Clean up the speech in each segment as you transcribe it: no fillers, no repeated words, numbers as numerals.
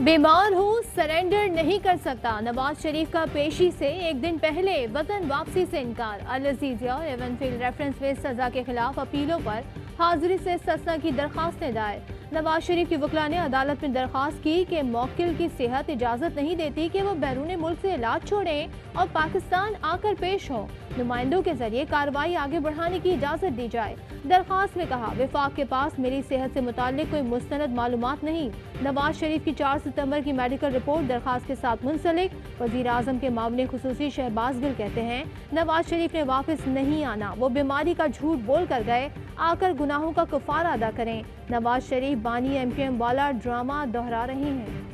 बीमार हूँ, सरेंडर नहीं कर सकता। नवाज शरीफ का पेशी से एक दिन पहले वतन वापसी से इनकार। अल अजीजिया और एवनफील्ड रेफरेंस में सजा के खिलाफ अपीलों पर हाजिरी से इस्तिस्ना की दरख्वास्तें दायर। नवाज शरीफ की वकला ने अदालत में दरख्वास्त की कि मौक्किल की सेहत इजाज़त नहीं देती कि वो बैरून मुल्क से इलाज छोड़ें और पाकिस्तान आकर पेश हों। नुमाइंदों के जरिए कार्रवाई आगे बढ़ाने की इजाज़त दी जाए। दरख्वास्त में कहा, वफाक के पास मेरी सेहत से मुताल्लिक कोई मुस्तनद मालूमात नहीं। नवाज शरीफ की 4 सितंबर की मेडिकल रिपोर्ट दरख्वास्त के साथ मुंसलिक। वज़ीर आज़म के मामले खुसूसी शहबाज गिल कहते हैं, नवाज शरीफ ने वापस नहीं आना, वो बीमारी का झूठ बोल कर गए, आकर गुनाहों का कफारा अदा करें। नवाज शरीफ बानी MKM वाला ड्रामा दोहरा रहे हैं।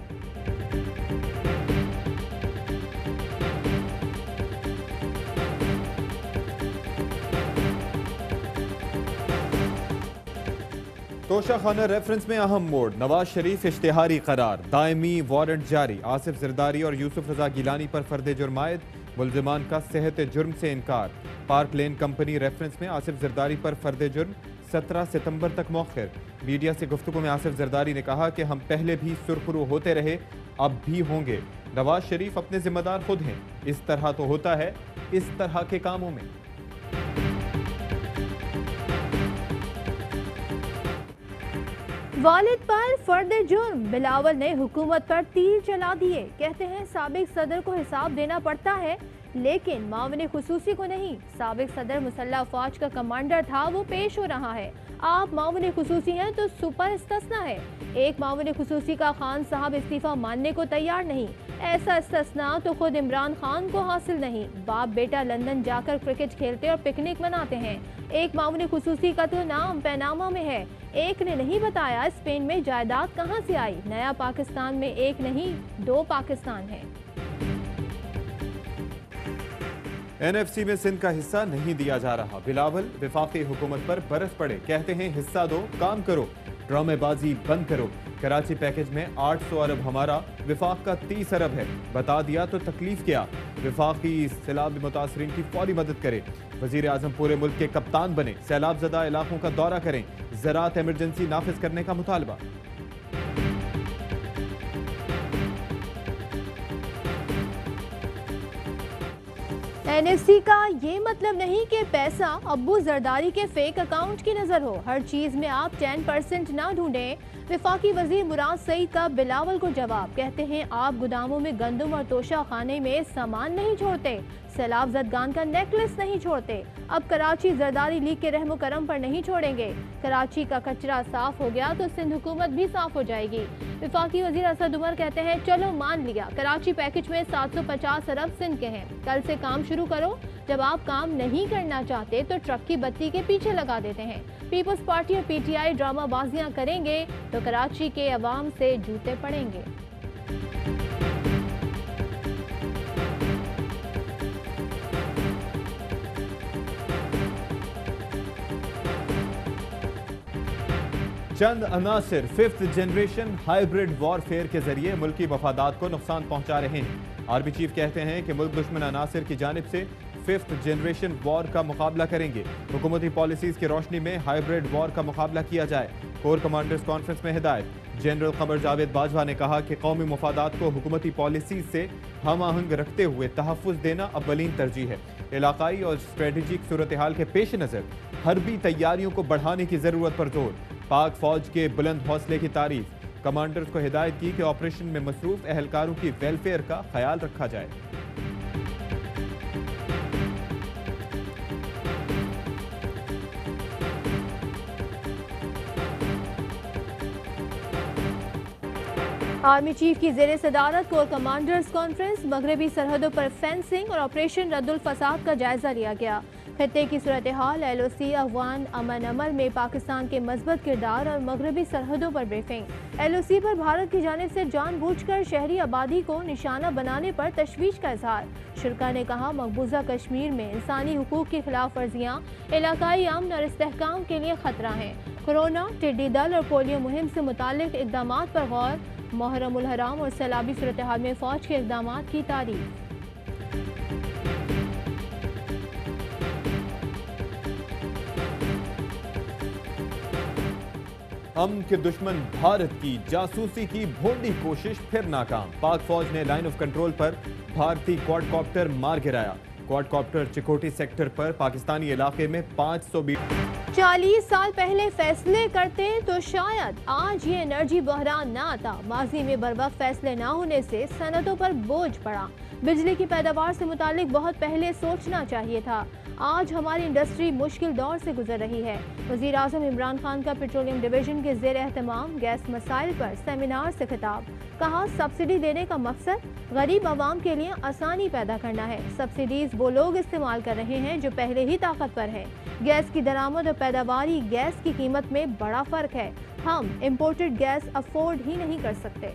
तोशाखाना रेफरेंस में अहम मोड़। नवाज शरीफ इश्तिहारी करार, दायमी वारंट जारी। आसिफ जरदारी और यूसुफ रजा गिलानी पर फर्द जुर्म आयद, मुल्जिमान का सेहत जुर्म से इनकार। पार्क लेन कंपनी रेफरेंस में आसिफ जरदारी पर फर्द जुर्म 17 सितंबर तक मौखिर। मीडिया से गुफ्तगू में आसिफ जरदारी ने कहा कि हम पहले भी सुरखरू होते रहे, अब भी होंगे। नवाज शरीफ अपने जिम्मेदार खुद हैं, इस तरह तो होता है इस तरह के कामों में। वालिद पर फर्द जुर्म, बिलावल ने हुकूमत पर तीर चला दिए। कहते हैं साबिक सदर को हिसाब देना पड़ता है, लेकिन मामले खुसूसी को नहीं। साबिक सदर मुसल्लह फौज का कमांडर था, वो पेश हो रहा है। आप मामले खुसूसी हैं तो सुपर इस्तिस्ना है। एक मामले खुसूसी का खान साहब इस्तीफा मानने को तैयार नहीं। ऐसा इस्तिस्ना तो खुद इमरान खान को हासिल नहीं। बाप बेटा लंदन जाकर क्रिकेट खेलते और पिकनिक मनाते हैं। एक मामले खुसूसी का तो नाम पैनामा में है। एक ने नहीं बताया स्पेन में जायदाद कहां से आई। नया पाकिस्तान में एक नहीं 2 पाकिस्तान है। NFC में सिंध का हिस्सा नहीं दिया जा रहा। बिलावल वफाकी हुकूमत पर बरस पड़े, कहते हैं हिस्सा दो, काम करो, ड्रामेबाजी बंद करो। कराची पैकेज में 800 अरब हमारा, वफाक का 30 अरब है। बता दिया तो तकलीफ क्या। वफाकी सैलाब मुतासरीन की फौरी मदद करे। वजीर आजम पूरे मुल्क के कप्तान बने, सैलाब ज़दा इलाकों का दौरा करें। ज़राअत एमरजेंसी नाफिज करने का मुतालबा। NFC का ये मतलब नहीं कि पैसा अब्बू जरदारी के फेक अकाउंट की नजर हो। हर चीज में आप 10% ना ढूंढें। वफाकी वजीर मुराद सईद का बिलावल को जवाब, कहते हैं आप गोदामों में गंदम और तोशा खाने में सामान नहीं छोड़ते, सैलाब जदगान का नेकलेस नहीं छोड़ते। अब कराची जरदारी लीग के रहमो करम पर नहीं छोड़ेंगे। कराची का कचरा साफ हो गया तो सिंध हुकूमत भी साफ हो जाएगी। वफाकी वजीर असद उमर कहते हैं, चलो मान लिया कराची पैकेज में 750 अरब सिंध के हैं, कल से काम शुरू करो। जब आप काम नहीं करना चाहते तो ट्रक की बत्ती के पीछे लगा देते हैं। पीपल्स पार्टी और PTI ड्रामाबाजियां करेंगे तो कराची के अवाम से जूते पड़ेंगे। चंद अनासिर 5th जनरेशन हाइब्रिड वॉरफेयर के जरिए मुल्की मफादात को नुकसान पहुंचा रहे हैं। आर्मी चीफ कहते हैं कि मुल्क दुश्मन अनासिर की जानिब से 5th जनरेशन वॉर का मुकाबला करेंगे। हुकूमती पॉलिसीज की रोशनी में हाइब्रिड वॉर का मुकाबला किया जाए। कोर कमांडर्स कॉन्फ्रेंस में हिदायत। जनरल कमर जावेद बाजवा ने कहा कि कौमी मफादात को हुकूमती पॉलिसीज से हम आहंग रखते हुए तहफ़्फ़ुज़ देना अव्वलीन तरजीह है। इलाकाई और स्ट्रेटेजिक सूरत हाल के पेश नज़र हरबी तैयारियों को बढ़ाने की ज़रूरत पर जोर। पाक फौज के बुलंद हौसले की तारीफ। कमांडर्स को हिदायत की कि ऑपरेशन में मसरूफ एहलकारों की वेलफेयर का ख्याल रखा जाए। आर्मी चीफ की ज़ेरे सदारत कोर कमांडर्स कॉन्फ्रेंस। मगरबी सरहदों पर फेंसिंग और ऑपरेशन रद्दुल फसाद का जायजा लिया गया। खत्ते की सूरत हाल, LOC, अफगान अमन अमल में पाकिस्तान के मजबूत किरदार और मगरबी सरहदों पर ब्रीफिंग। LOC पर भारत की जानिब से जानबूझकर शहरी आबादी को निशाना बनाने पर तशवीश का इजहार। शुरा ने कहा, मकबूजा कश्मीर में इंसानी हुकूक की खिलाफ वर्जियाँ इलाकाई अमन और इस्तेहकाम के लिए खतरा हैं। कोरोना, टिड्डी दल और पोलियो मुहिम से मुतालिक इकदाम पर गौर। मुहर्रम उल हराम और सैलाबी सूरत हाल में फौज के इकदाम की तारीफ। امن کے دشمن بھارت کی جاسوسی کی بھونڈی کوشش پھر ناکام۔ پاک فوج نے لائن آف کنٹرول پر بھارتی کوڈ کاپٹر مار گرایا۔ کوڈ کاپٹر چکوٹی سیکٹر پر پاکستانی علاقے میں 40 سال پہلے فیصلے کرتے تو شاید آج یہ انرجی بحران نہ آتا۔ ماضی میں بروقت فیصلے نہ ہونے سے صنعتوں پر بوجھ پڑا۔ بجلی کی پیداوار سے متعلق بہت پہلے سوچنا چاہیے تھا۔ آج ہماری انڈسٹری مشکل دور سے گزر رہی ہے۔ وزیر اعظم عمران خان کا پیٹرولیم ڈویژن کے زیر اہتمام گیس مسائل پر سیمینار سے خطاب۔ کہا سبسڈی دینے کا مقصد غریب عوام کے لیے آسانی پیدا کرنا ہے۔ سبسڈیز وہ لوگ استعمال کر رہے ہیں جو پہلے ہی طاقتور ہیں۔ گیس کی درآمد اور پیداواری گیس کی قیمت میں بڑا فرق ہے۔ ہم امپورٹڈ گیس افورڈ ہی نہیں کر سکتے۔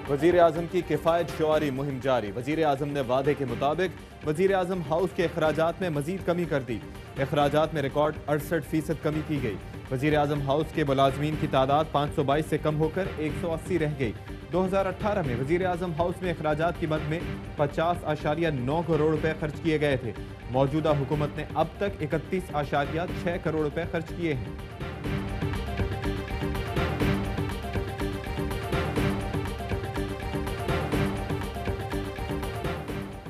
وزیر اعظم کی کفایت شعاری مہم جاری۔ وزیر اعظم نے وعدے کے مطابق وزیر اعظم ہاؤس کے اخراجات میں مزید کمی کر دی۔ اخراجات میں ریکارڈ 68% کمی کی گئی۔ وزیر اعظم ہاؤس کے ملازمین کی تعداد 522 سے کم ہو کر 180 رہ گئی۔ 2018 میں وزیر اعظم ہاؤس میں اخراجات کی مد میں 50.9 کروڑ روپے خرچ کیے گئے تھے۔ موجودہ حکومت نے اب تک 31.6 کروڑ روپے خرچ کیے ہیں۔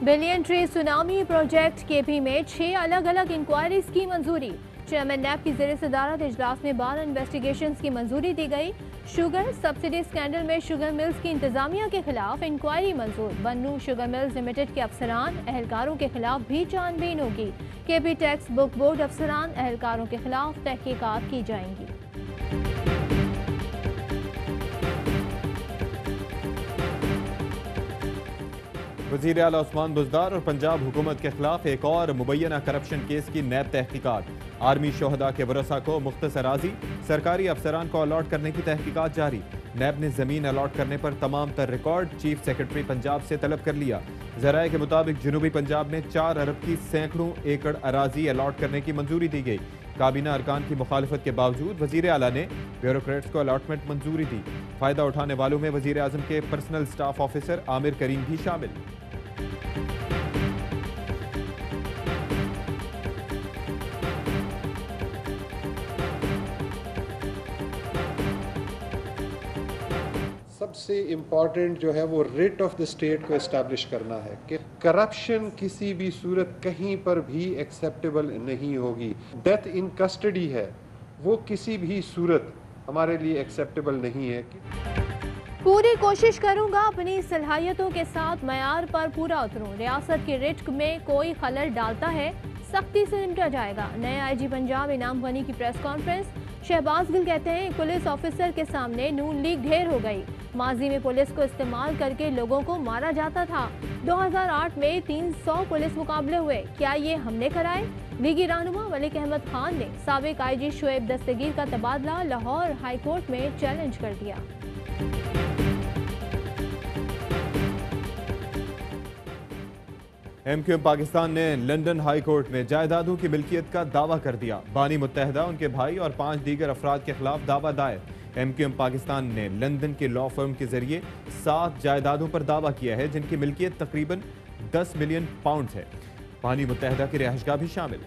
بلین ٹری سونامی پروجیکٹ کے پی میں 6 الگ الگ انکوائریز کی منظوری۔ چیئرمین نیب کی زیر صدارت اجلاس میں 12 انویسٹیگیشنز کی منظوری دی گئی۔ شوگر سبسڈی اسکینڈل میں شوگر ملز کی انتظامیہ کے خلاف انکوائری منظور۔ بنو شوگر ملز لمیٹڈ کے افسران اہلکاروں کے خلاف بھی جان بین ہوگی۔ کے پی ٹیکس بک بورڈ افسران اہلکاروں کے خلاف تحقیقات کی جائیں گی۔ وزیر اعلیٰ عثمان بزدار اور پنجاب حکومت کے خلاف ایک اور مبینہ کرپشن کیس کی نیب تحقیقات۔ آرمی شہداء کے ورثاء کو مختص اراضی سرکاری افسران کو الاٹ کرنے کی تحقیقات جاری۔ نیب نے زمین الاٹ کرنے پر تمام تر ریکارڈ چیف سیکرٹری پنجاب سے طلب کر لیا۔ ذرائع کے مطابق جنوبی پنجاب میں 4 ارب کی سینکڑوں ایکڑ اراضی الاٹ کرنے کی منظوری دی گئی۔ کابینہ ارکان کی مخالفت کے باوجود وزیر اعلیٰ نے بیوروکریٹس کو الاٹمنٹ منظوری دی۔ فائدہ اٹھانے والوں میں وزیر اعظم کے پرسنل سٹاف آفیسر عامر کریم بھی شامل۔ سب سے امپورٹنٹ جو ہے وہ ریٹ آف دا اسٹیٹ کو اسٹیبلش کرنا ہے کہ کرپشن کسی بھی صورت کہیں پر بھی ایکسیپٹیبل نہیں ہوگی۔ ڈیتھ ان کسٹڈی ہے وہ کسی بھی صورت ہمارے لیے ایکسیپٹیبل نہیں ہے۔ پوری کوشش کروں گا اپنی صلاحیتوں کے ساتھ معیار پر پورا اتروں۔ ریاست کے رٹک میں کوئی خلل ڈالتا ہے سختی سے نمٹا جائے گا۔ نئے آئی جی پنجاب انعام غنی کی پریس کانفرنس۔ شہباز گل کہتے ہیں پولیس آفیسر کے سامنے نون لیگ ڈھیر ہو گئی۔ ماضی میں پولیس کو استعمال کر کے لوگوں کو مارا جاتا تھا۔ 2008 میں 300 پولیس مقابلے ہوئے، کیا یہ ہم نے کرائے؟ لیگی رہنما ملک احمد خان نے سابق آئی جی شعیب دستگیر کا تبادلہ لاہور ہائی کورٹ میں چیلنج کر دیا۔ ایم کیو ایم پاکستان نے لندن ہائی کورٹ میں جائیدادوں کی ملکیت کا دعویٰ کر دیا۔ بانی متحدہ، ان کے بھائی اور 5 دیگر افراد کے خلاف دعویٰ دائر۔ ایم کیو ایم پاکستان نے لندن کے لا فرم کے ذریعے 7 جائیدادوں پر دعویٰ کیا ہے جن کی ملکیت تقریباً 10 ملین پاؤنڈ ہے۔ بانی متحدہ کی رہائشگاہ بھی شامل۔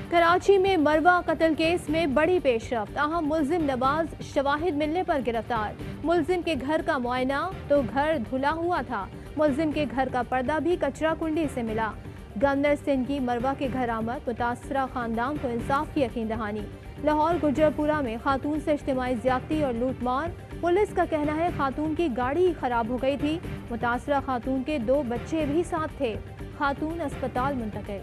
کراچی میں مروا قتل کیس میں بڑی پیش رفت، اہم ملزم نواز شواہد ملنے پر گرفتار۔ ملزم کے گھر کا معائنہ تو گھر دھلا ہوا تھا، ملزم کے گھر کا پردہ بھی کچرا کنڈی سے ملا۔ گورنر سندھ کی مروا کے گھر آمد، متاثرہ خاندان کو انصاف کی یقین دہانی۔ لاہور گجرپورہ میں خاتون سے اجتماعی زیادتی اور لوٹ مار، پولیس کا کہنا ہے خاتون کی گاڑی خراب ہو گئی تھی۔ متاثرہ خاتون کے 2 بچے بھی ساتھ تھے، خاتون اسپتال منتقل۔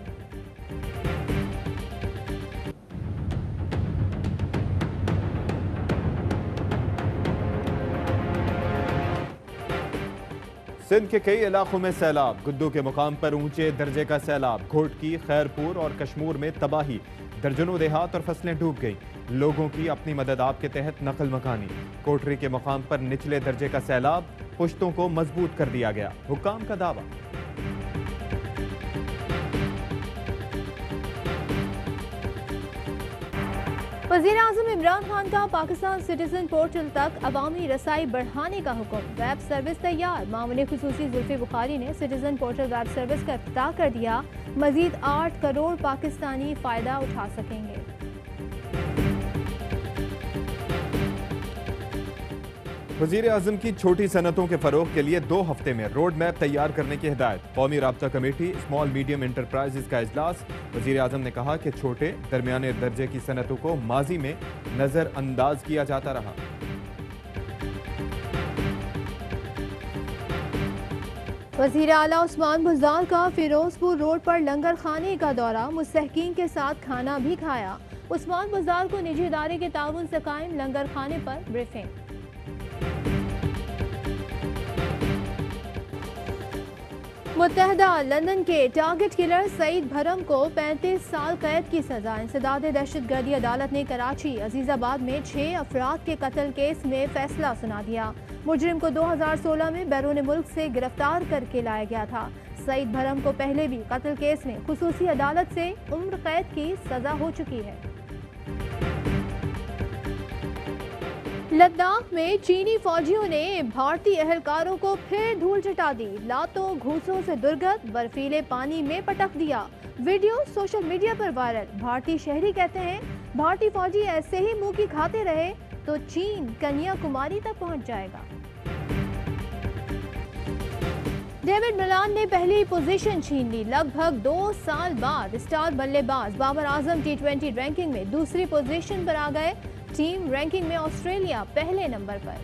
سندھ کے کئی علاقوں میں سیلاب، گدو کے مقام پر اونچے درجے کا سیلاب، گھوٹکی، خیرپور اور کشمور میں تباہی، درجنوں دیہات اور فصلیں ڈوب گئیں۔ لوگوں کی اپنی مدد آپ کے تحت نقل مکانی۔ کوٹری کے مقام پر نچلے درجے کا سیلاب، پشتوں کو مضبوط کر دیا گیا، حکام کا دعویٰ۔ वज़ीर आज़म इमरान खान का पाकिस्तान सिटीजन पोर्टल तक अवामी रसाई बढ़ाने का हुक्म। वेब सर्विस तैयार। मामले खुसूसी जुल्फी बुखारी ने सिटीजन पोर्टल वेब सर्विस का इफ्तिताह कर दिया। मजीद 8 करोड़ पाकिस्तानी फ़ायदा उठा सकेंगे। वज़ीर आज़म की छोटी सनतों के फ़रोग़ के लिए 2 हफ्ते में रोड मैप तैयार करने की हिदायत। कौमी राब्ता कमेटी स्मॉल मीडियम इंटरप्राइजेज़ का इजलास। वज़ीर आज़म ने कहा कि छोटे दरमियाने दर्जे की सनतों को माजी में नज़रअंदाज किया जाता रहा। वज़ीर आला उस्मान बुज़दार का फिरोजपुर रोड पर लंगर खाने का दौरा। मुस्तहकीन के साथ खाना भी खाया। उस्मान बुज़दार को निजी इदारे के ताउन से कायम लंगर खाने पर ब्रीफिंग। मुत्तहदा लंदन के टारगेट किलर सईद भरम को 35 साल कैद की सजा। इंसदाद दहशतगर्दी अदालत ने कराची अजीजाबाद में 6 अफराद के कत्ल केस में फैसला सुना दिया। मुजरिम को 2016 में बैरून मुल्क से गिरफ्तार करके लाया गया था। सईद भरम को पहले भी कत्ल केस में खुसूसी अदालत से उम्र कैद की सजा हो चुकी है। लद्दाख में चीनी फौजियों ने भारतीय एहलकारों को फिर धूल चटा दी। लातों घूसों से दुर्गत बर्फीले पानी में पटक दिया। वीडियो सोशल मीडिया पर वायरल। भारतीय शहरी कहते हैं भारतीय फौजी ऐसे ही मुंह की खाते रहे तो चीन कन्याकुमारी तक पहुंच जाएगा। डेविड मिलान ने पहली पोजीशन छीन ली। लगभग 2 साल बाद स्टार बल्लेबाज बाबर आजम T20 रैंकिंग में दूसरी पोजीशन पर आ गए। टीम रैंकिंग में ऑस्ट्रेलिया पहले नंबर पर।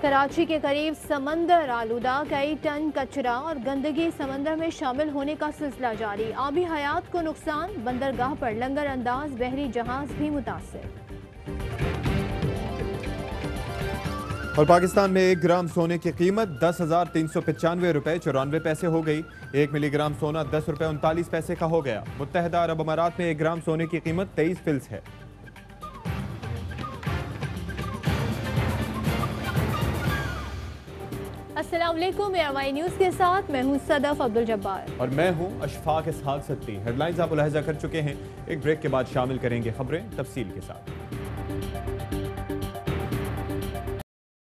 कराची के करीब समंदर आलूदा। कई टन कचरा और गंदगी समंदर में शामिल होने का सिलसिला जारी। आबी हयात को नुकसान। बंदरगाह पर लंगर अंदाज बहरी जहाज भी मुतासिर। और पाकिस्तान में 1 ग्राम सोने की कीमत 10,395 रुपये 94 पैसे हो गई। 1 मिलीग्राम सोना 10 रुपये 39 पैसे का हो गया। मुत्तहदा अरब अमारात में 1 ग्राम सोने की कीमत 23 फिल्स है। अस्सलाम वालेकुम, AMI न्यूज़ के साथ मैं हूं सदफ अब्दुल जब्बार और मैं हूं अशफाक इसहाक सत्ती। हेडलाइंस आप मुलाहिजा कर चुके हैं। एक ब्रेक के बाद शामिल करेंगे खबरें तफसील के साथ।